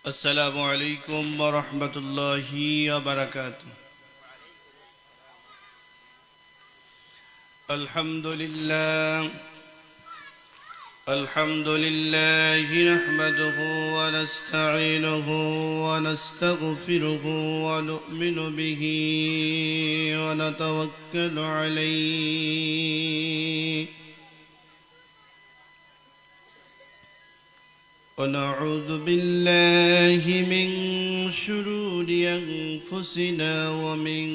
السلام عليكم ورحمة الله وبركاته. الحمد لله نحمده ونستعينه ونستغفره ونؤمن به ونتوكل عليه ونعوذ بالله من شرور أنفسنا ومن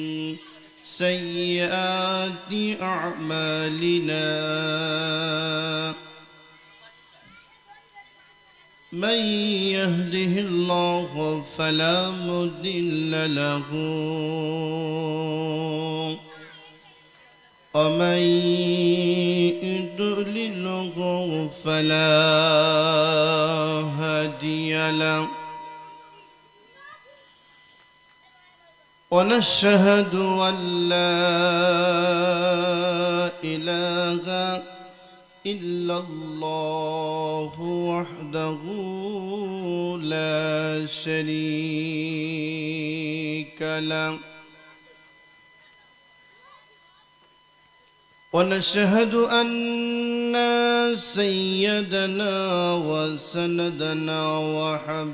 سيئات أعمالنا. من يهده الله فلا مضل له ومن يضلله فلا هادي له. ونشهد أن لا إله إلا الله وحده لا شريك له. ونشهد أن سيدنا وسندنا وحبيبنا